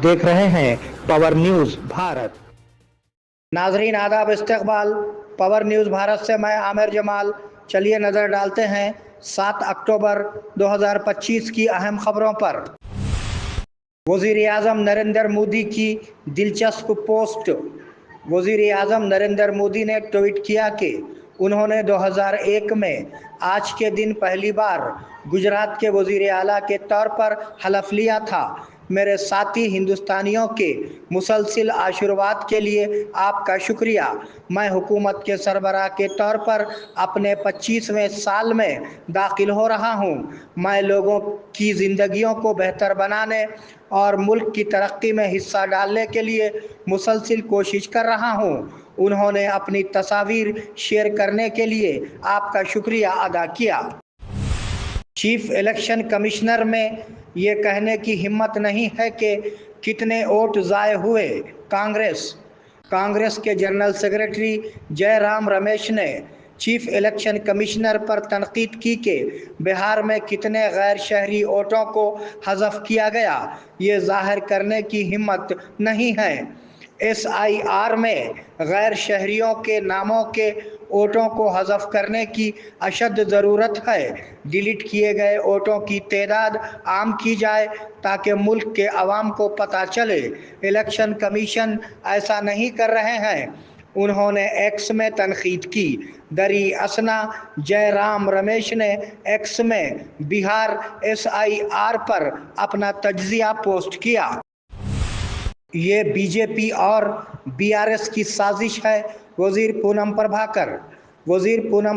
देख रहे हैं पावर न्यूज भारत। नाजरीन आदाब इस्तकबाल। पावर न्यूज़ भारत से मैं आमिर जमाल। चलिए नज़र डालते हैं 7 अक्टूबर 2025 की अहम खबरों पर। वज़ीर-ए-आज़म नरेंद्र मोदी की दिलचस्प पोस्ट। वज़ीर-ए-आज़म नरेंद्र मोदी ने ट्वीट किया कि उन्होंने 2001 में आज के दिन पहली बार गुजरात के वज़ीर आला के तौर पर हलफ लिया था। मेरे साथी हिंदुस्तानियों के मुसलसिल आशीर्वाद के लिए आपका शुक्रिया। मैं हुकूमत के सरबराह के तौर पर अपने 25वें साल में दाखिल हो रहा हूं। मैं लोगों की ज़िंदगियों को बेहतर बनाने और मुल्क की तरक्की में हिस्सा डालने के लिए मुसलसिल कोशिश कर रहा हूं। उन्होंने अपनी तस्वीर शेयर करने के लिए आपका शुक्रिया अदा किया। चीफ इलेक्शन कमिश्नर में ये कहने की हिम्मत नहीं है कि कितने वोट ज़ाय हुए। कांग्रेस के जनरल सेक्रेटरी जयराम रमेश ने चीफ इलेक्शन कमिश्नर पर तनकीद की कि बिहार में कितने गैर शहरी वोटों को हज़फ किया गया, ये ज़ाहिर करने की हिम्मत नहीं है। SIR में गैर शहरियों के नामों के वोटों को हज़फ करने की अशद ज़रूरत है। डिलीट किए गए वोटों की तादाद आम की जाए ताकि मुल्क के अवाम को पता चले। इलेक्शन कमीशन ऐसा नहीं कर रहे हैं। उन्होंने एक्स में तनकीद की। दरी असना जयराम रमेश ने एक्स में बिहार SIR पर अपना तज्जिया पोस्ट किया। ये बीजेपी और BRS की साजिश है। वज़ीर पूनम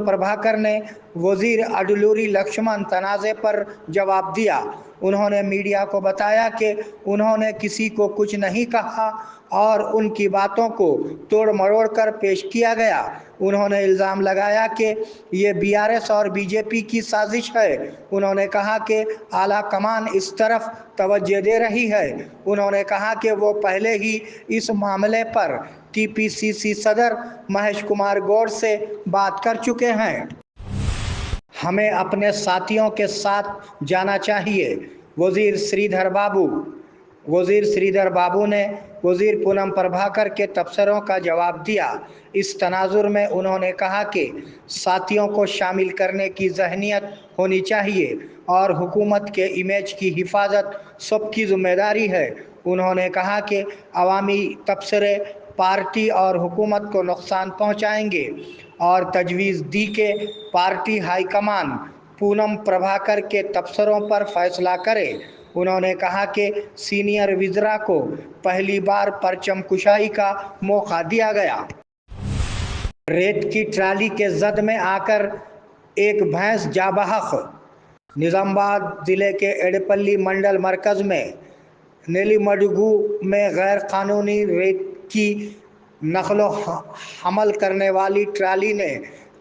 प्रभाकर ने वज़ीर अडलूरी लक्ष्मण तनाज़े पर जवाब दिया। उन्होंने मीडिया को बताया कि उन्होंने किसी को कुछ नहीं कहा और उनकी बातों को तोड़ मरोड़ कर पेश किया गया। उन्होंने इल्ज़ाम लगाया कि ये BRS और BJP की साजिश है। उन्होंने कहा कि आला कमान इस तरफ तवज्जो दे रही है। उन्होंने कहा कि वो पहले ही इस मामले पर TPCC सदर महेश कुमार गौड़ से बात कर चुके हैं। हमें अपने साथियों के साथ जाना चाहिए। वज़ीर श्रीधर बाबू ने वज़ीर पूनम प्रभाकर के तबसरों का जवाब दिया। इस तनाजुर में उन्होंने कहा कि साथियों को शामिल करने की ज़हनियत होनी चाहिए और हुकूमत के इमेज की हिफाजत सबकी ज़िम्मेदारी है। उन्होंने कहा कि अवामी तबसरे पार्टी और हुकूमत को नुकसान पहुंचाएंगे और तजवीज़ दी कि पार्टी हाईकमान पूनम प्रभाकर के तबसरों पर फैसला करे। उन्होंने कहा कि सीनियर वज़ीरा को पहली बार परचम कुशाई का मौका दिया गया। रेत की ट्राली के जद में आकर एक भैंस जाबहक। निज़ामाबाद ज़िले के एड़पल्ली मंडल मरकज़ में नेलीमडगू में गैर कानूनी रेत की नकलो हमल करने वाली ट्राली ने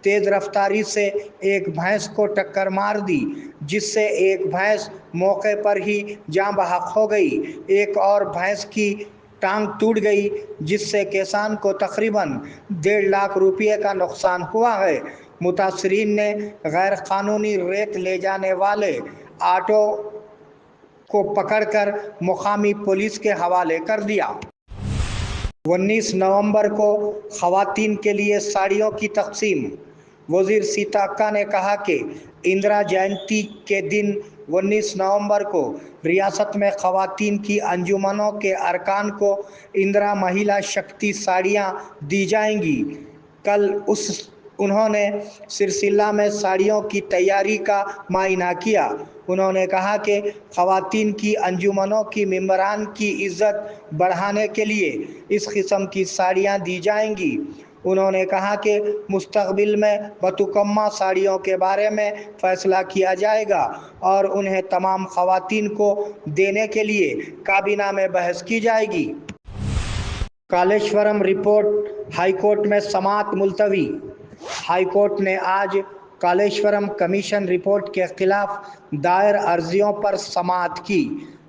तेज़ रफ्तारी से एक भैंस को टक्कर मार दी, जिससे एक भैंस मौके पर ही जान बहक हो गई। एक और भैंस की टांग टूट गई, जिससे किसान को तकरीबन 1.5 लाख रुपये का नुकसान हुआ है। मुतासरीन ने गैर कानूनी रेत ले जाने वाले ऑटो को पकड़कर मुकामी पुलिस के हवाले कर दिया। 19 नवंबर को ख़वातीन के लिए साड़ियों की तकसीम। वज़ीर सीता अक्का ने कहा कि इंदिरा जयंती के दिन 19 नवंबर को रियासत में ख़वातीन की अंजुमनों के अरकान को इंदिरा महिला शक्ति साड़ियाँ दी जाएंगी। कल उन्होंने सिरसिल्ला में साड़ियों की तैयारी का मायना किया। उन्होंने कहा कि ख़वातीन की अंजुमनों की मेंबरान की इज़्ज़त बढ़ाने के लिए इस किस्म की साड़ियाँ दी जाएंगी। उन्होंने कहा कि मुस्तक़बिल में बतुकम्मा साड़ियों के बारे में फ़ैसला किया जाएगा और उन्हें तमाम ख़वातीन को देने के लिए काबीना में बहस की जाएगी। कालेश्वरम रिपोर्ट हाईकोर्ट में समाअत मुलतवी। हाईकोर्ट ने आज कालेश्वरम कमीशन रिपोर्ट के खिलाफ दायर अर्जियों पर समाअत की।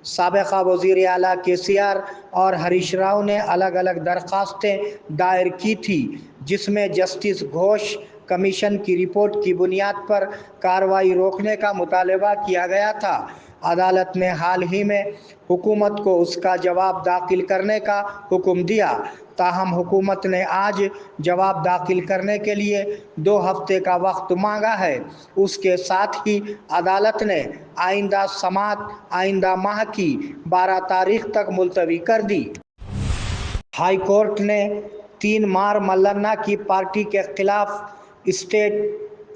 साबिक़ा वज़ीर आला KCR और हरीश राव ने अलग अलग दरख्वास्तें दायर की थी, जिसमें जस्टिस घोष कमीशन की रिपोर्ट की बुनियाद पर कार्रवाई रोकने का मुतालबा किया गया था। عدالت نے حال ہی میں حکومت کو اس کا جواب داخل کرنے کا حکم دیا، تاہم حکومت نے آج جواب داخل کرنے کے لیے 2 ہفتے کا وقت مانگا ہے۔ اس کے ساتھ ہی عدالت نے آئندہ سماعت آئندہ ماہ کی 12 تاریخ تک ملتوی کر دی۔ ہائی کورٹ نے 3 مار ملانہ کی پارٹی کے خلاف اسٹیٹ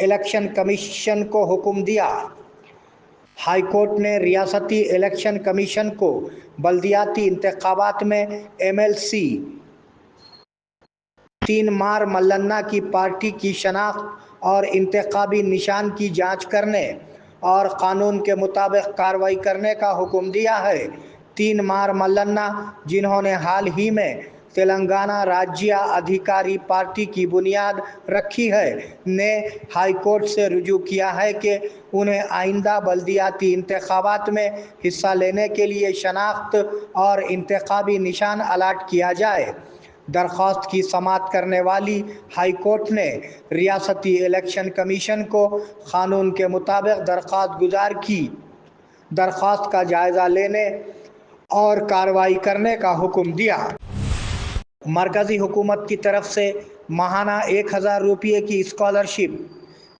الیکشن کمیشن کو حکم دیا۔ ہائی کورٹ نے ریاستی الیکشن کمیشن کو بلدیاتی انتخابات میں ایم ایل سی 3 مار ملانہ کی پارٹی کی شناخت اور انتخابی نشان کی جانچ کرنے اور قانون کے مطابق کارروائی کرنے کا حکم دیا ہے۔ 3 مار ملانہ، جنہوں نے حال ہی میں تلنگانہ راجیہ ادھیکاری پارٹی کی بنیاد رکھی ہے، نے ہائی کورٹ سے رجوع کیا ہے کہ انہیں آئندہ بلدیاتی انتخابات میں حصہ لینے کے لیے شناخت اور انتخابی نشان الاٹ کیا جائے۔ درخواست کی سماعت کرنے والی ہائی کورٹ نے ریاستی الیکشن کمیشن کو قانون کے مطابق درخواست گزار کی درخواست کا جائزہ لینے اور کارروائی کرنے کا حکم دیا۔ مرکزی حکومت کی طرف سے ماہانہ 1000 روپے کی اسکالرشپ،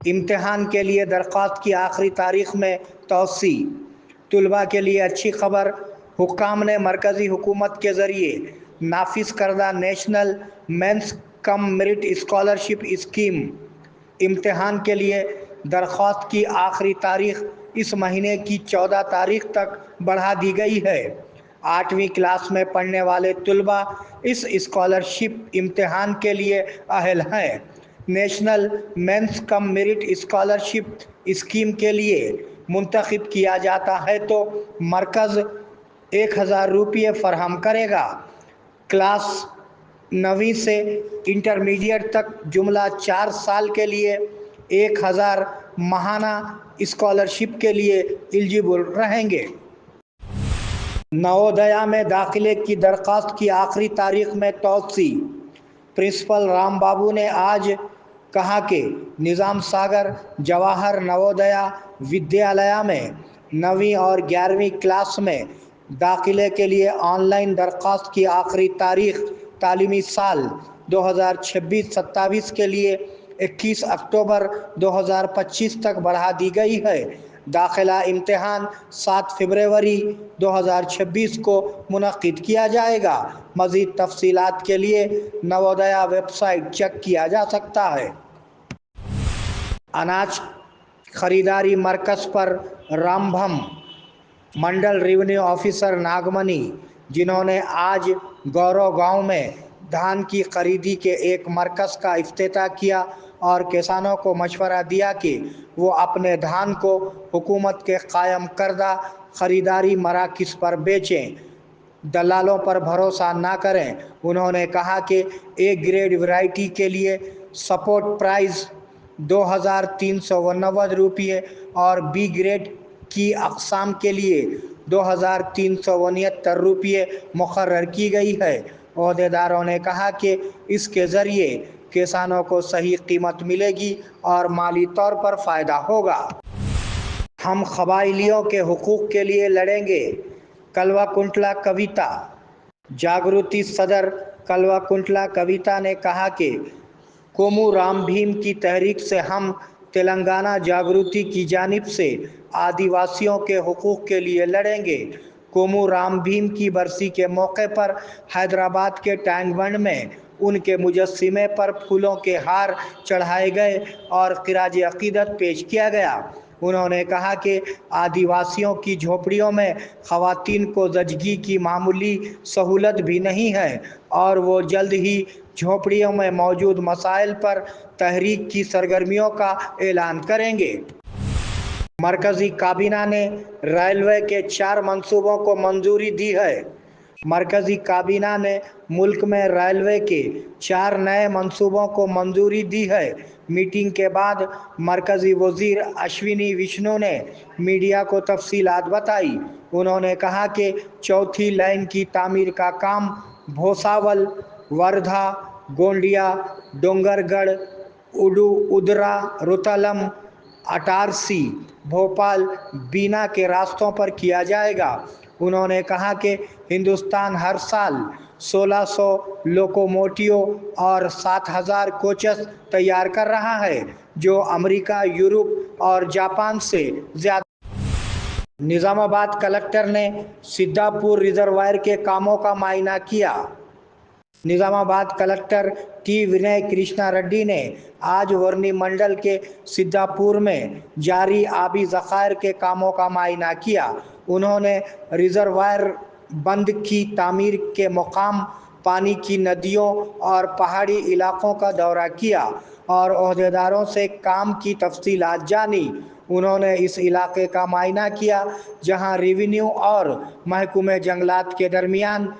امتحان کے لیے درخواست کی آخری تاریخ میں توسیع۔ طلباء کے لیے اچھی خبر، حکام نے مرکزی حکومت کے ذریعے نافذ کردہ نیشنل مینس کم میرٹ اسکالرشپ اسکیم امتحان کے لیے درخواست کی آخری تاریخ اس مہینے کی 14 تاریخ تک بڑھا دی گئی ہے۔ 8ویں کلاس میں پڑھنے والے طلباء اس اسکالرشپ امتحان کے لیے اہل ہیں۔ نیشنل مینس کم میرٹ اسکالرشپ اسکیم کے لیے منتخب کیا جاتا ہے تو مرکز 1000 روپے فراہم کرے گا۔ کلاس 9ویں سے انٹرمیڈیٹ تک جملہ 4 سال کے لیے 1000 ماہانہ اسکالرشپ کے لیے ایلیجبل رہیں گے۔ نوودیا میں داخلے کی درخواست کی آخری تاریخ میں توسیع۔ پرنسپل رام بابو نے آج کہا کہ نظام ساگر جواہر نوودیا ودیالیہ میں 9ویں اور 11ویں کلاس میں داخلے کے لیے آن لائن درخواست کی آخری تاریخ تعلیمی سال 2026-27 کے لیے 21 اکتوبر 2025 تک بڑھا دی گئی ہے۔ داخلہ امتحان 7 فروری 2026 کو منعقد کیا جائے گا۔ مزید تفصیلات کے لیے نوودیا ویب سائٹ چیک کیا جا سکتا ہے۔ اناج خریداری مرکز پر رامبھم منڈل ریونیو آفیسر ناگمنی، جنہوں نے آج گورو گاؤں میں دھان کی خریدی کے ایک مرکز کا افتتاح کیا اور کسانوں کو مشورہ دیا کہ وہ اپنے دھان کو حکومت کے قائم کردہ خریداری مراکز پر بیچیں، دلالوں پر بھروسہ نہ کریں۔ انہوں نے کہا کہ اے گریڈ ویرائٹی کے لیے سپورٹ پرائز 2390 روپے اور بی گریڈ کی اقسام کے لیے 2369 روپے مقرر کی گئی ہے۔ عہدیداروں نے کہا کہ اس کے ذریعے کسانوں کو صحیح قیمت ملے گی اور مالی طور پر فائدہ ہوگا۔ ہم قبائلیوں کے حقوق کے لیے لڑیں گے، کلوا کنٹلا کویتا۔ جاگرتی صدر کلوا کنٹلا کویتا نے کہا کہ کومو رام بھیم کی تحریک سے ہم تلنگانہ جاگرتی کی جانب سے آدیواسیوں کے حقوق کے لیے لڑیں گے۔ کومو رام بھیم کی برسی کے موقع پر حیدرآباد کے ٹینک بنڈ میں ان کے مجسمے پر پھولوں کے ہار چڑھائے گئے اور خراج عقیدت پیش کیا گیا۔ انہوں نے کہا کہ آدیواسیوں کی جھونپڑیوں میں خواتین کو زچگی کی معمولی سہولت بھی نہیں ہے اور وہ جلد ہی جھونپڑیوں میں موجود مسائل پر تحریک کی سرگرمیوں کا اعلان کریں گے۔ مرکزی کابینہ نے ریلوے کے 4 منصوبوں کو منظوری دی ہے۔ مرکزی کابینہ نے ملک میں ریلوے کے 4 نئے منصوبوں کو منظوری دی ہے۔ میٹنگ کے بعد مرکزی وزیر اشونی ویشنو نے میڈیا کو تفصیلات بتائیں۔ انہوں نے کہا کہ چوتھی لائن کی تعمیر کا کام بھوساول، وردھا، گونڈیا، ڈونگر گڑھ، اڈورا، رتلم، اٹارسی، भोपाल बीना के रास्तों पर किया जाएगा। उन्होंने कहा कि हिंदुस्तान हर साल 1600 लोकोमोटिव और 7000 कोचेस तैयार कर रहा है, जो अमेरिका, यूरोप और जापान से ज़्यादा। निजामाबाद कलेक्टर ने सिद्धापुर रिजर्वायर के कामों का मुआयना किया। निजामाबाद कलेक्टर टी विनय कृष्णा रेड्डी ने आज वर्नी मंडल के सिद्धापुर में जारी आबी ज़खायर के कामों का मुआयना किया। उन्होंने रिजर्वायर बंद की तामीर के मुकाम, पानी की नदियों और पहाड़ी इलाकों का दौरा किया और ओहदेदारों से काम की तफसीलात जानी। उन्होंने इस इलाके का मुआयना किया जहां रेवेन्यू और महकमे जंगलात के दरमियान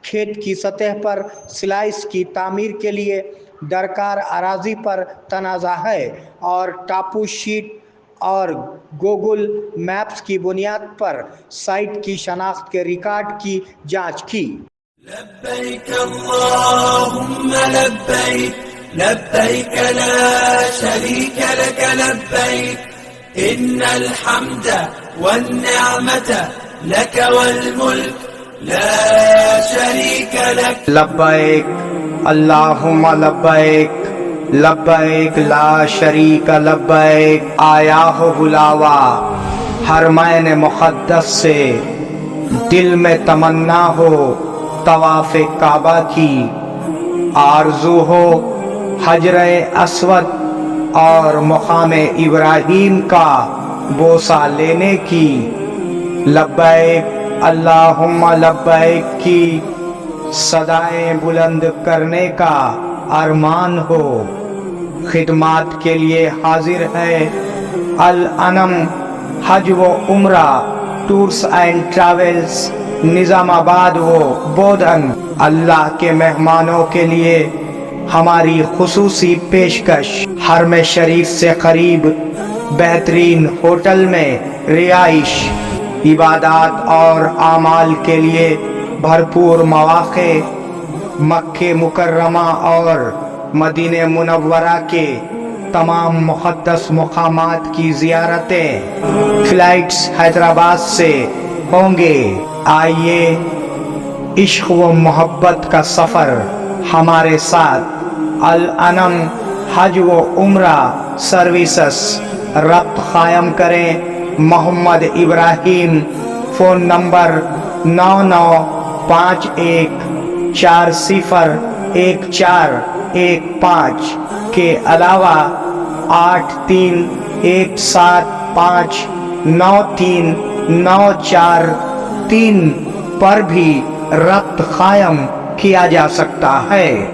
खेत की सतह पर स्लाइस की तामीर के लिए दरकार अराजी पर तनाज़ा है और टापू शीट और गूगल मैप्स की बुनियाद पर साइट की शनाख्त के रिकॉर्ड की जांच की। लब्बैक अल्लाहुम्मा लब्बैक लब्बैक ला शरीक लक लब्बैक इन्नल हम्द वन निअमत लक वल मुल्क ला शरीक लक। लब्बैक अल्लाहुम्मा लब्बैक लब्बैक ला शरीक लब्बैक। आया हो बुलावा हरमैन मुक़द्दस से, दिल में तमन्ना हो तवाफ़ काबा की, आरज़ू हो हजरे अस्वद और मुक़ाम इब्राहीम का बोसा लेने की। लब्बैक अल्लाहुम्मा लब्बैक की सदाएं बुलंद करने का अरमान हो। खिदमात के लिए हाजिर है अल अनम हज व उम्रा टूर्स एंड ट्रैवल्स, निजामाबाद व बोधन। अल्लाह के मेहमानों के लिए हमारी खुसूसी पेशकश, हरम शरीफ से करीब बेहतरीन होटल में रिहाइश, इबादत और आमाल के लिए भरपूर मौक़े, मक्के मुकर्रमा और मदीने मुनव्वरा के तमाम मुक़द्दस मुक़ामात की ज़ियारतें। फ़्लाइट्स हैदराबाद से होंगे। आइए इश्क़ व मोहब्बत का सफ़र हमारे साथ अल अनम हज व उम्रा सर्विसेस रब्त क़ायम करें। मोहम्मद इब्राहीम, फ़ोन नंबर 9951401415 के अलावा 8317593943 पर भी रब्त क़ायम किया जा सकता है।